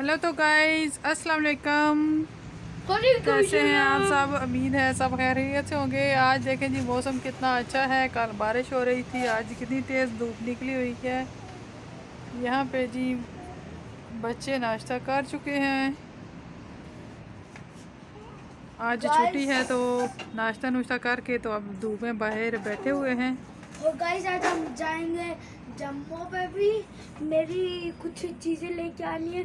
Hello तो guys अस्सलाम वालेकुम। कैसे हैं आप सब? उम्मीद है सब खैरियत से होंगे। आज देखें जी मौसम कितना अच्छा है। कल बारिश हो रही थी, आज कितनी तेज़ धूप निकली हुई है। यहाँ पे जी बच्चे नाश्ता कर चुके हैं। आज छुट्टी है तो नाश्ता नुश्ता करके तो अब धूप में बाहर बैठे हुए हैं। तो गाइस आज हम जाएंगे जम्मू पे भी। मेरी कुछ चीज़ें लेके आनी है।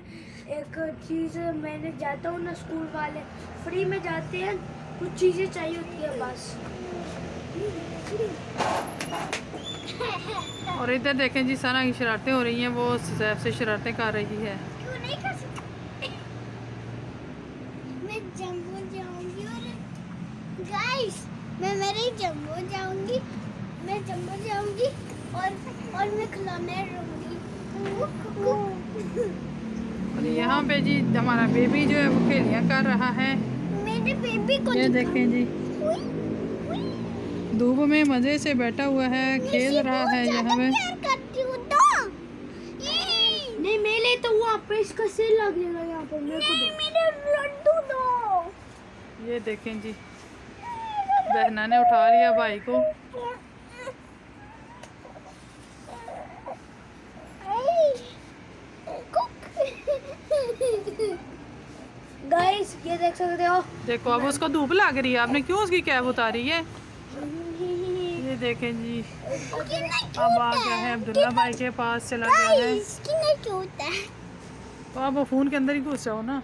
एक चीज़ मैंने जाता हूँ ना, स्कूल वाले फ्री में जाते हैं, कुछ चीज़ें चाहिए होती है बस। और इधर देखें जी सना की शरारतें हो रही हैं, वो सैफ से शरारतें कर रही है। क्यों नहीं कर सकते? मैं जम्मू जाऊंगी और गाइस मैं मेरे जम्मू जाऊंगी, मैं जम्मू जाऊंगी और मैं खिलौने रहूंगी। और यहाँ पे जी हमारा बेबी जो है वो खेलियाँ कर रहा है। मेरे बेबी को ये देखें जी धूप में मज़े से बैठा हुआ है, खेल रहा है यहाँ पे। नहीं मैं ले तो वहाँ पे इसका सेल लगेगा यहाँ पर। मेरे लड्डू दो। ये देखें जी बहना ने उठा लिया भाई को। गाइस ये देख सकते हो। देखो अब उसको धूप लग रही है, आपने क्यों उसकी कैब उतारी है? ये देखें जी अब आ गया है अब्दुल्ला भाई के पास, चला गया है। तो अब वो फ़ोन के अंदर ही घुस जाओ ना।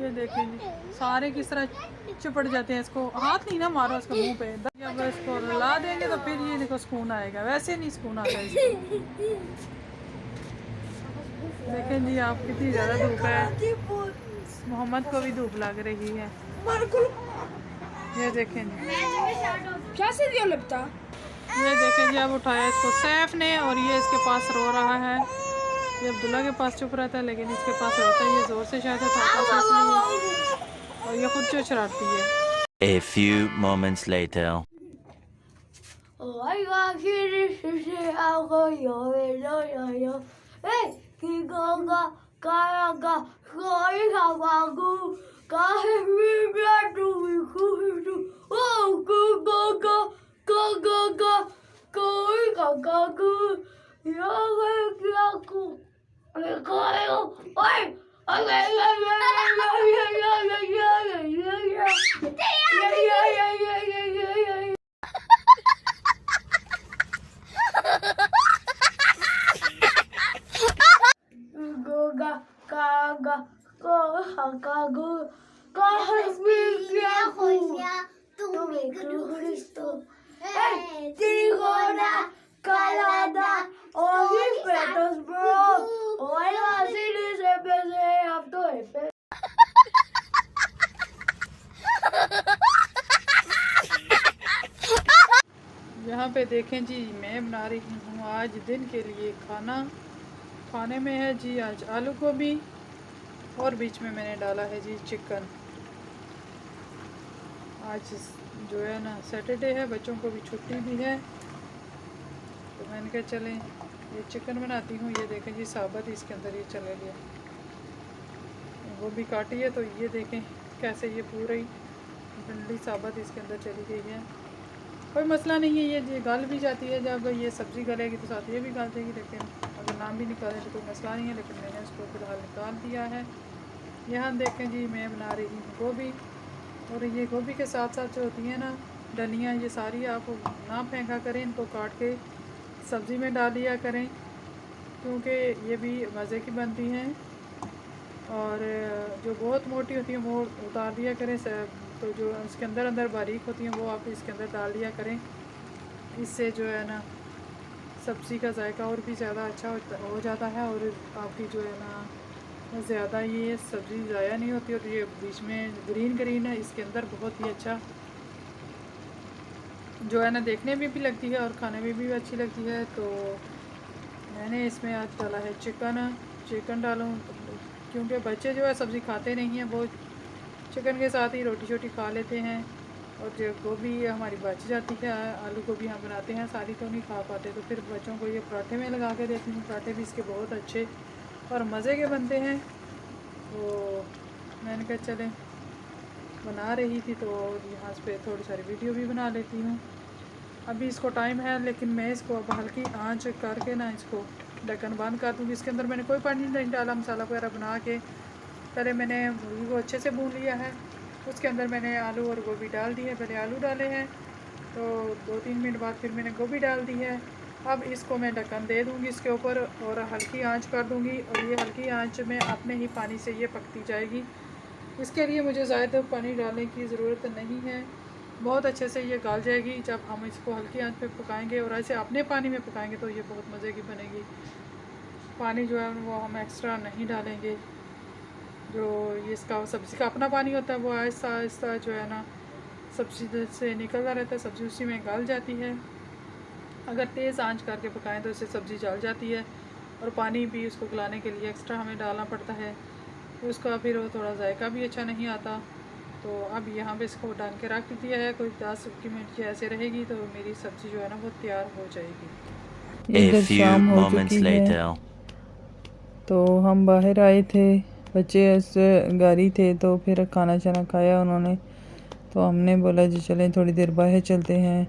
ये देखें जी सारे किस तरह चिपट जाते हैं। इसको हाथ नहीं ना मारो इसको मुंह पे। जब इसको रुला देंगे तो फिर ये देखो सुकून आएगा, वैसे नहीं सुकून आता इसको। देखें जी आप कितनी ज़्यादा धूप है, मोहम्मद को भी धूप लग रही है। ये देखें जी क्या से दिया लगता? ये देखें जी अब उठाया इसको सैफ ने और ये इसके पास रो रहा है। ये अब्दुल्ला के पास चुप रहता है लेकिन इसके पास रोता है। ये ज़ोर से शायद उठाता है इसलिए, और ये खुद जो शरारती है। A few moments later. Goga, kaga, koha, kagu, kahasmi, Cristo, Tigona, Calada, Ovis Petos, bro. Hola, así dice, empecé a todo. यहाँ पे देखें जी मैं बना रही हूँ आज दिन के लिए खाना। खाने में है जी आज आलू गोभी और बीच में मैंने डाला है जी चिकन। आज जो है ना सैटरडे है, बच्चों को भी छुट्टी भी है तो मैंने कहा चलें ये चिकन बनाती हूँ। ये देखें जी साबुत इसके अंदर ये चले गया। गोभी काटी है तो ये देखें कैसे ये पूरी डंडी साबुत इसके अंदर चली गई है। कोई मसला नहीं है, ये गल भी जाती है। जब ये सब्ज़ी गलेगी तो साथ ये भी गल जाएगी, लेकिन अगर नाम भी निकालें तो कोई मसला नहीं है। लेकिन मैंने इसको फ़िलहाल निकाल दिया है। यहाँ देखें जी मैं बना रही हूँ गोभी, और ये गोभी के साथ साथ जो होती हैं ना डलियाँ, ये सारी आप ना फेंका करें, इनको काट के सब्ज़ी में डाल दिया करें क्योंकि ये भी मज़े की बनती हैं। और जो बहुत मोटी होती हैं वो उतार दिया करें, तो जो इसके अंदर बारीक होती हैं वो आप इसके अंदर डाल दिया करें। इससे जो है ना सब्ज़ी का जायका और भी ज़्यादा अच्छा हो जाता है, और आपकी जो है ना ज़्यादा ये सब्ज़ी ज़ाया नहीं होती। और ये बीच में ग्रीन है इसके अंदर, बहुत ही अच्छा जो है ना देखने में भी लगती है और खाने में भी अच्छी लगती है। तो मैंने इसमें आज डाला है चिकन डालूँ क्योंकि बच्चे जो है सब्ज़ी खाते नहीं हैं, वो चिकन के साथ ही रोटी शोटी खा लेते हैं। और जो गोभी हमारी बच जाती है, आलू गोभी हम बनाते हैं सारी तो नहीं खा पाते, तो फिर बच्चों को ये पराठे में लगा के देती हूँ। पराठे भी इसके बहुत अच्छे और मज़े के बनते हैं। तो मैंने कहा चलें, बना रही थी तो यहाँ पे थोड़ी सारी वीडियो भी बना लेती हूँ। अभी इसको टाइम है, लेकिन मैं इसको अब हल्की आंच करके ना इसको ढक्कन बंद कर दूँगी। इसके अंदर मैंने कोई पानी नहीं डाला, मसाला वगैरह बना के पहले मैंने मुर्गी को अच्छे से भून लिया है। उसके अंदर मैंने आलू और गोभी डाल दी है। पहले आलू डाले हैं, तो 2-3 मिनट बाद फिर मैंने गोभी डाल दी है। अब इसको मैं ढक्कन दे दूँगी इसके ऊपर और हल्की आंच कर दूँगी, और ये हल्की आंच में अपने ही पानी से ये पकती जाएगी। इसके लिए मुझे ज़्यादा पानी डालने की ज़रूरत नहीं है, बहुत अच्छे से ये गल जाएगी जब हम इसको हल्की आंच पे पकाएंगे। और ऐसे अपने पानी में पकाएंगे तो ये बहुत मज़े की बनेगी। पानी जो है वो हम एक्स्ट्रा नहीं डालेंगे। जो ये इसका सब्ज़ी का अपना पानी होता है वो आहिस्ता आहिस्ता जो है ना सब्ज़ी से निकलता रहता है, सब्ज़ी उसी में गल जाती है। अगर तेज़ आंच करके पकाएं तो इससे सब्ज़ी जल जाती है, और पानी भी उसको गलाने के लिए एक्स्ट्रा हमें डालना पड़ता है, तो उसका फिर वो थोड़ा जायका भी अच्छा नहीं आता। तो अब यहाँ पे इसको डाल के रख दिया है, कोई 10 मिनट ऐसे रहेगी तो मेरी सब्ज़ी जो है ना वो तैयार हो जाएगी। A इधर few शाम हो moments चुकी है, later. तो हम बाहर आए थे, बच्चे ऐसे गाड़ी थे, तो फिर खाना शाना खाया उन्होंने। तो हमने बोला जी चलें थोड़ी देर बाहर चलते हैं,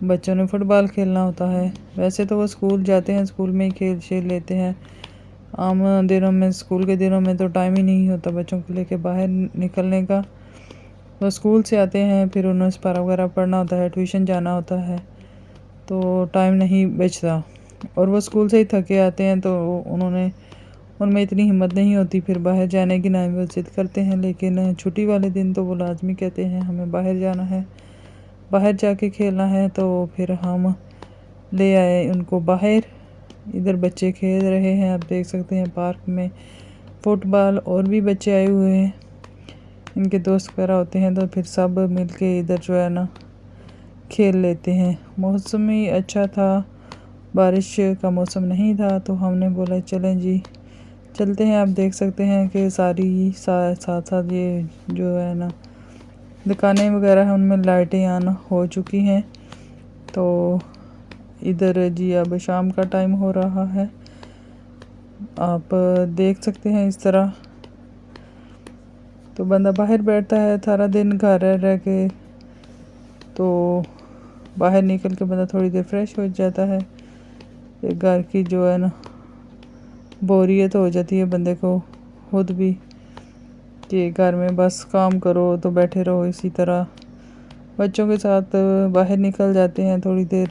बच्चों ने फ़ुटबॉल खेलना होता है। वैसे तो वो स्कूल जाते हैं, स्कूल में ही खेल शेल लेते हैं। आम दिनों में, स्कूल के दिनों में तो टाइम ही नहीं होता बच्चों को लेके बाहर निकलने का। वो स्कूल से आते हैं, फिर उन्हें स्पारा वगैरह पढ़ना होता है, ट्यूशन जाना होता है, तो टाइम नहीं बचता। और वो स्कूल से ही थके आते हैं, तो उनमें इतनी हिम्मत नहीं होती फिर बाहर जाने की, ना वो ज़िद करते हैं। लेकिन छुट्टी वाले दिन तो वो लाजमी कहते हैं हमें बाहर जाना है, बाहर जाके खेलना है। तो फिर हम ले आए उनको बाहर। इधर बच्चे खेल रहे हैं, आप देख सकते हैं पार्क में फ़ुटबॉल। और भी बच्चे आए हुए हैं, इनके दोस्त वगैरह होते हैं, तो फिर सब मिल के इधर जो है ना खेल लेते हैं। मौसम ही अच्छा था, बारिश का मौसम नहीं था, तो हमने बोला चलें जी चलते हैं। आप देख सकते हैं कि सारी साथ साथ ये जो है ना दुकानें वगैरह हैं उनमें लाइटें ऑन हो चुकी हैं। तो इधर जी अब शाम का टाइम हो रहा है, आप देख सकते हैं इस तरह। तो बंदा बाहर बैठता है सारा दिन घर रह के, तो बाहर निकल के बंदा थोड़ी देर फ्रेश हो जाता है। एक घर की जो है ना बोरियत हो जाती है बंदे को खुद भी, कि घर में बस काम करो तो बैठे रहो इसी तरह। बच्चों के साथ बाहर निकल जाते हैं, थोड़ी देर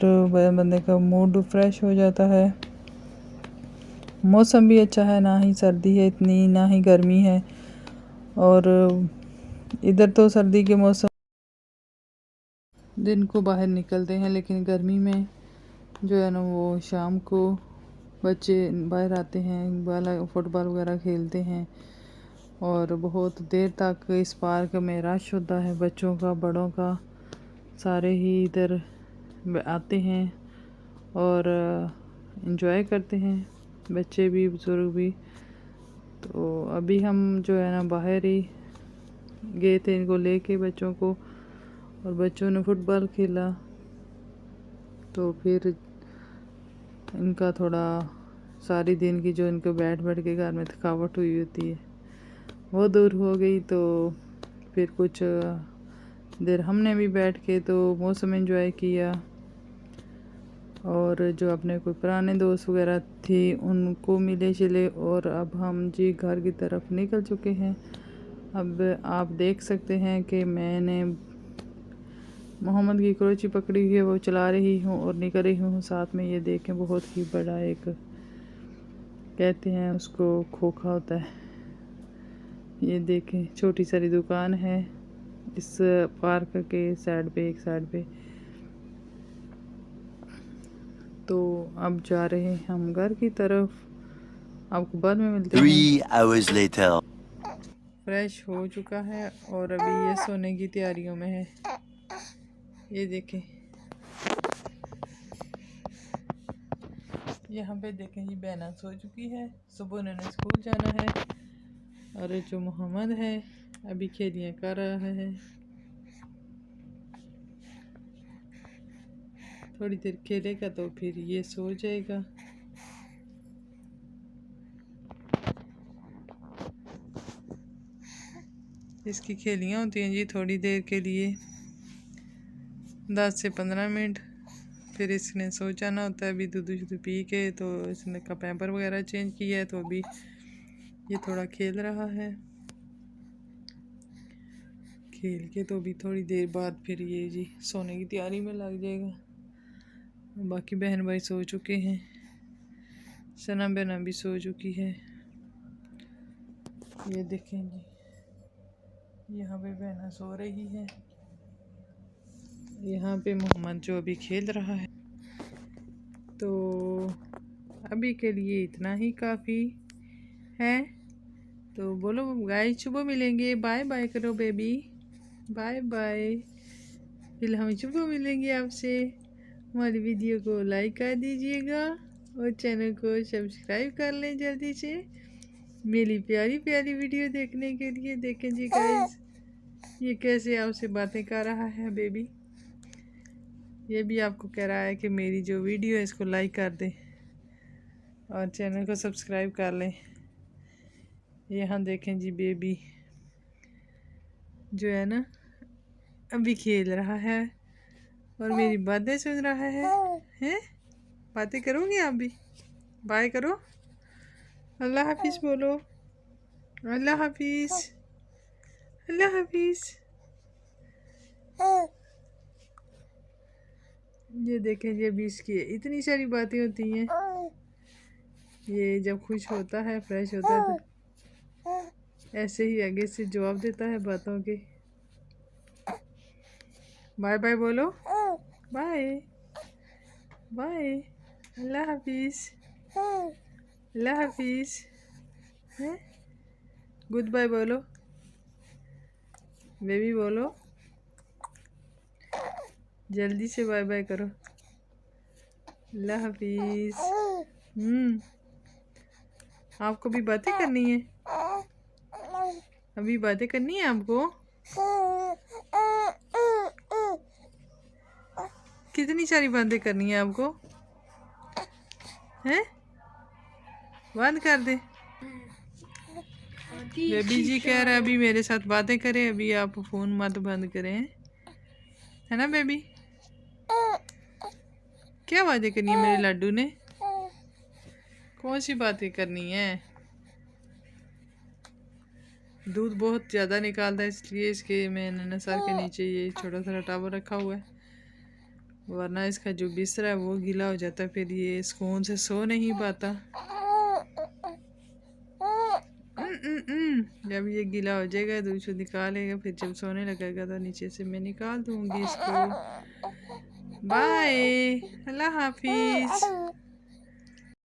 बंदे का मूड फ्रेश हो जाता है। मौसम भी अच्छा है, ना ही सर्दी है इतनी, ना ही गर्मी है। और इधर तो सर्दी के मौसम दिन को बाहर निकलते हैं, लेकिन गर्मी में जो है ना वो शाम को बच्चे बाहर आते हैं, फुटबॉल वगैरह खेलते हैं। और बहुत देर तक इस पार्क में रश होता है, बच्चों का बड़ों का, सारे ही इधर आते हैं और एंजॉय करते हैं, बच्चे भी बुज़ुर्ग भी। तो अभी हम जो है ना बाहर ही गए थे इनको लेके बच्चों को, और बच्चों ने फुटबॉल खेला। तो फिर इनका थोड़ा सारी दिन की जो इनको बैठ बैठ के घर में थकावट हुई होती है वो दूर हो गई। तो फिर कुछ देर हमने भी बैठ के तो मौसम एंजॉय किया, और जो अपने कोई पुराने दोस्त वगैरह थे उनको मिले चिले। और अब हम जी घर की तरफ निकल चुके हैं। अब आप देख सकते हैं कि मैंने मोहम्मद की क्रोची पकड़ी हुई है, वो चला रही हूँ और निकल रही हूँ साथ में। ये देखें बहुत ही बड़ा एक कहते हैं उसको खोखा होता है। ये देखें छोटी सारी दुकान है इस पार्क के साइड पे, एक साइड पे। तो अब जा रहे हैं हम घर की तरफ, आपको बाद में मिलते हैं। 3 hours later. फ्रेश हो चुका है और अभी ये सोने की तैयारियों में है। ये देखें यहाँ पे देखें जी बहना सो चुकी है, सुबह उन्होंने स्कूल जाना है। और जो मोहम्मद है अभी खेलियाँ कर रहा है, थोड़ी देर खेलेगा तो फिर ये सो जाएगा। इसकी खेलियाँ होती हैं जी थोड़ी देर के लिए, 10 से 15 मिनट। फिर इसने सो जाना होता है। अभी दूध शुद्ध पी के तो इसने का पैम्पर वगैरह चेंज किया है, तो अभी ये थोड़ा खेल रहा है। खेल के तो अभी थोड़ी देर बाद फिर ये जी सोने की तैयारी में लग जाएगा। बाकी बहन भाई सो चुके हैं, सना बहना भी सो चुकी है। ये देखें जी, यहाँ पे बहना सो रही है, यहाँ पे मोहम्मद जो अभी खेल रहा है। तो अभी के लिए इतना ही काफ़ी है। तो बोलो गाइस, सुबह मिलेंगे, बाय बाय करो बेबी, बाय बाय। फिर हम सुबह मिलेंगे आपसे। हमारी वीडियो को लाइक कर दीजिएगा और चैनल को सब्सक्राइब कर लें जल्दी से, मेरी प्यारी प्यारी वीडियो देखने के लिए। देखें जी गाइस, ये कैसे आपसे बातें कर रहा है बेबी। ये भी आपको कह रहा है कि मेरी जो वीडियो है इसको लाइक कर दें और चैनल को सब्सक्राइब कर लें। यहाँ देखें जी बेबी जो है ना अभी खेल रहा है और मेरी बातें सुन रहा है। हैं, बातें करोगी आप भी? बाय करो, अल्लाह हाफिज़ बोलो, अल्लाह हाफिज़, अल्लाह हाफिज़। ये देखें जी अभी इसकी इतनी सारी बातें होती हैं। ये जब खुश होता है, फ्रेश होता है, तो ऐसे ही आगे से जवाब देता है बातों के। बाय बाय बोलो, बाय बाय, अल्लाह हाफिज़, अल्लाह हाफिज़। हैं, गुड बाय बोलो बेबी, बोलो जल्दी से, बाय बाय करो, अल्लाह हाफिज़। आपको भी बातें करनी है? अभी बातें करनी है आपको? कितनी सारी बातें करनी है आपको? हैं, बंद कर दे। बेबी जी कह रहा है अभी मेरे साथ बातें करें, अभी आप फ़ोन मत बंद करें, है ना बेबी? क्या बातें करनी है मेरे लड्डू ने? कौन सी बातें करनी है? दूध बहुत ज़्यादा निकालता है, इसलिए इसके मैंने ना सर के नीचे ये छोटा सा टावर रखा हुआ है, वरना इसका जो बिस्तर है वो गीला हो जाता है, फिर ये सुकून से सो नहीं पाता। जब ये गीला हो जाएगा दूध से निकालेगा, फिर जब सोने लगेगा तो नीचे से मैं निकाल दूंगी इसको। बाय, अल्लाह हाफिज़।